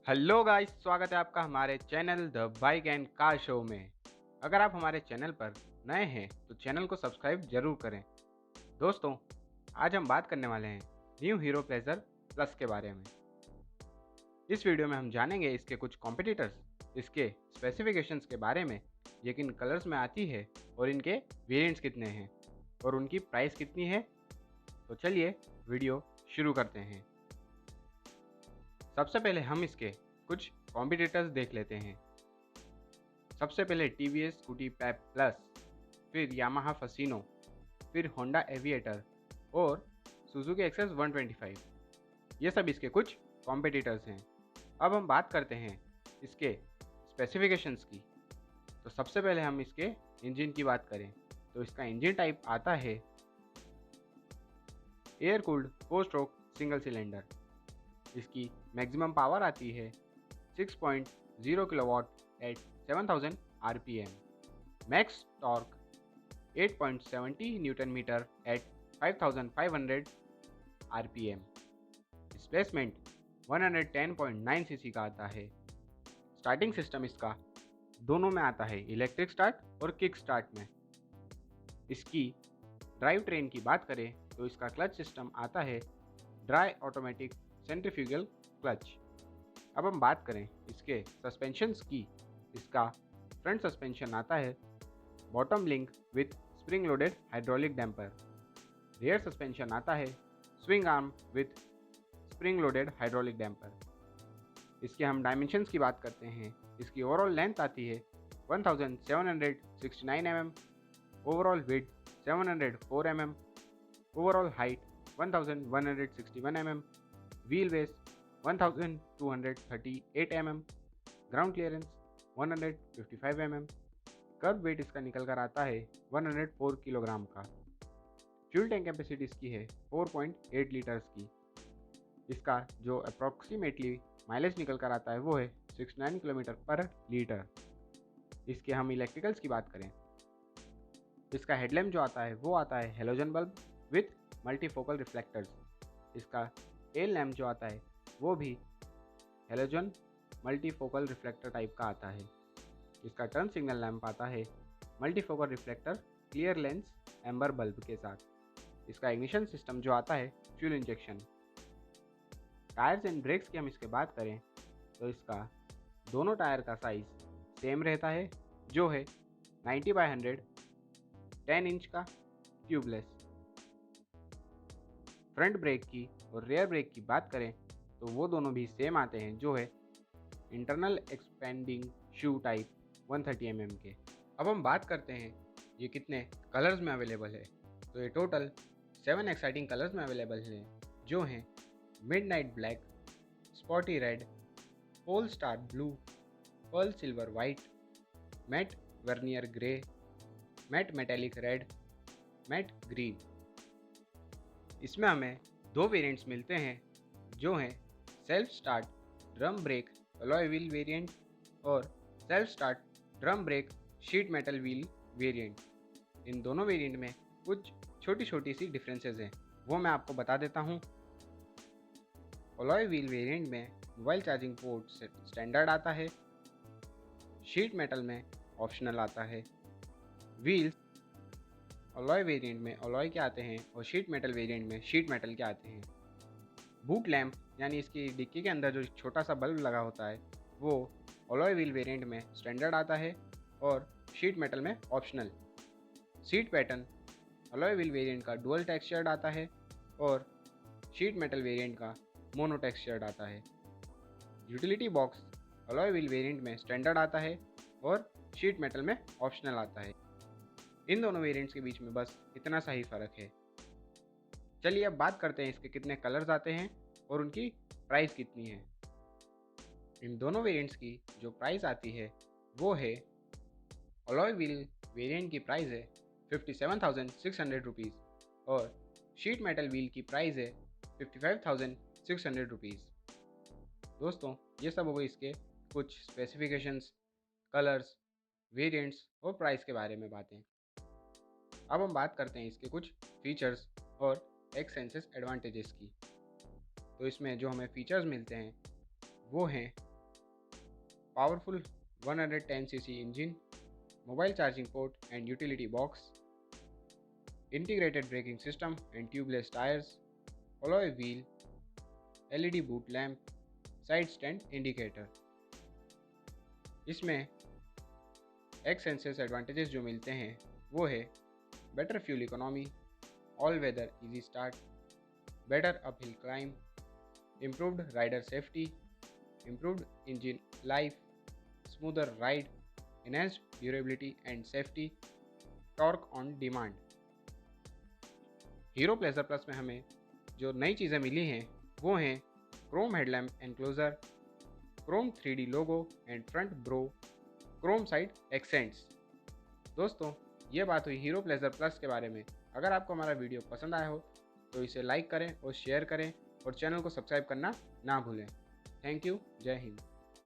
Hello guys, स्वागत है आपका हमारे channel the bike and car show में। अगर आप हमारे चैनल पर नए हैं तो चैनल को सब्सक्राइब जरूर करें। दोस्तों, आज हम बात करने वाले हैं न्यू हीरो प्लेजर प्लस के बारे में। इस वीडियो में हम जानेंगे इसके कुछ कॉम्पिटिटर्स, इसके स्पेसिफिकेशंस के बारे में, ये किन कलर्स में आती है और इनके वेरिएंट्स कितने हैं और उनकी प्राइस कितनी है। तो चलिए वीडियो शुरू करते हैं। सबसे पहले हम इसके कुछ कॉम्पिटिटर्स देख लेते हैं। सबसे पहले टीवीएस स्कूटी पेप प्लस, फिर यामाहा फसीनो, फिर होंडा एविएटर और सुजुकी एक्सेस 125। ये सब इसके कुछ कॉम्पिटिटर्स हैं। अब हम बात करते हैं इसके स्पेसिफिकेशंस की। तो सबसे पहले हम इसके इंजन की बात करें तो इसका इंजन टाइप आता है air cooled 4 stroke single cylinder. इसकी मैक्सिमम पावर आती है 6.0 kilowatt at 7000 RPM. Max torque 8.70 newton metre at 5500 RPM. Displacement 110.9 CC का आता है। स्टार्टिंग सिस्टम इसका दोनों में आता है, इलेक्ट्रिक स्टार्ट और किक स्टार्ट में। इसकी ड्राइव ट्रेन की बात करें तो इसका क्लच सिस्टम आता है ड्राई ऑटोमेटिक सेंट्रीफ्यूगल क्लच। अब हम बात करें इसके सस्पेंशंस की। इसका फ्रंट सस्पेंशन आता है bottom link with spring loaded hydraulic damper. Rear suspension आता है swing arm with spring loaded hydraulic damper. इसके हम डायमेंशंस की बात करते हैं। इसकी ओवरऑल लेंथ आती है 1769 mm, overall width 704 mm, overall height 1161 mm, wheel base 1238 mm, ground clearance 155 mm, curve wait इसका निकल कर आता है 104 किलोग्राम का। फ्यूल टैंक कैपेसिटी इसकी है 4.8 लीटर्स की। इसका जो अप्रॉक्सीमेटली माइलेज निकल कर आता है वो है 69 किलोमीटर पर लीटर। इसके हम इलेक्ट्रिकल्स की बात करें, इसका हेडलैम्प जो आता है वो आता है halogen bulb with multifocal reflectors. इसका टेल लैम्प जो आता है वो भी हेलोजन मल्टीफोकल रिफ्लेक्टर टाइप का आता है। इसका टर्न सिग्नल लैम्प आता है multifocal reflector clear lens amber bulb के साथ। इसका इग्निशन सिस्टम जो आता है fuel injection. Tyres and brakes की हम इसके बात करें तो इसका दोनों टायर का साइज सेम रहता है, जो है 90/100 10 इंच का ट्यूबलेस। फ्रंट ब्रेक की और रियर ब्रेक की बात करें तो वो दोनों भी सेम आते हैं, जो है इंटरनल एक्सपेंडिंग शू टाइप 130 mm के। अब हम बात करते हैं ये कितने कलर्स में अवेलेबल है। तो ये टोटल 7 एक्साइटिंग कलर्स में अवेलेबल हैं, जो हैं midnight black, spotty red, pole star blue, pearl silver white, matte vernier grey, matte metallic red, matte green. इसमें हमें दो वेरिएंट्स मिलते हैं, जो हैं self start drum brake alloy wheel variant और self start drum brake sheet metal wheel variant. इन दोनों वेरिएंट में कुछ छोटी छोटी सी डिफरेंसेस हैं, वो मैं आपको बता देता हूँ। अलॉय व्हील वेरिएंट में मोबाइल चार्जिंग पोर्ट स्टैंडर्ड आता है, शीट मेटल में ऑप्शनल आता है। व्हील्स अलॉय वेरिएंट में अलॉय के आते हैं और शीट मेटल वेरिएंट में शीट मेटल के आते हैं। बूट लैम्प यानी इसकी डिक्की के अंदर जो छोटा सा बल्ब लगा होता है वो अलॉय व्हील वेरिएंट में स्टैंडर्ड आता है और शीट मेटल में optional. Seat pattern alloy wheel variant का डुअल टेक्सचर्ड आता है और शीट मेटल वेरिएंट का मोनो टेक्सचर्ड आता है। Utility box alloy wheel variant में स्टैंडर्ड आता है और शीट मेटल में ऑप्शनल आता है। इन दोनों वेरिएंट्स के बीच में बस इतना सा ही फ़र्क है। चलिए अब बात करते हैं इसके कितने कलर्स आते हैं और उनकी प्राइस कितनी है। इन दोनों वेरिएंट्स की जो प्राइस आती है वो है, अलॉय व्हील वेरिएंट की प्राइस है 57,600 रुपीज़ और शीट मेटल व्हील की प्राइस है 55,600 रुपीज़। दोस्तों, ये सब हो गई इसके कुछ स्पेसिफिकेशंस, कलर्स, वेरिएंट्स और प्राइस के बारे में बातें। अब हम बात करते हैं इसके कुछ फीचर्स और एक्ससेंसेस एडवांटेजेस की। तो इसमें जो हमें फीचर्स मिलते हैं वो हैं powerful 110cc engine, mobile charging port and utility box, integrated braking system and tubeless tires, alloy wheel, LED boot lamp, side stand indicator. इसमें एक्स सेंसेस एडवांटेजेस जो मिलते हैं वो है better fuel economy, all weather easy start, better uphill climb, improved rider safety, improved engine life, smoother ride, enhanced durability and safety, torque on demand. Hero Pleasure plus में हमें जो नई चीज़ें मिली हैं वो हैं chrome headlamp enclosure, chrome 3D logo and front brow chrome side accents. दोस्तों, ये बात हुई हीरो प्लेजर प्लस के बारे में। अगर आपको हमारा वीडियो पसंद आया हो तो इसे लाइक करें और शेयर करें और चैनल को सब्सक्राइब करना ना भूलें। Thank you. जय हिंद।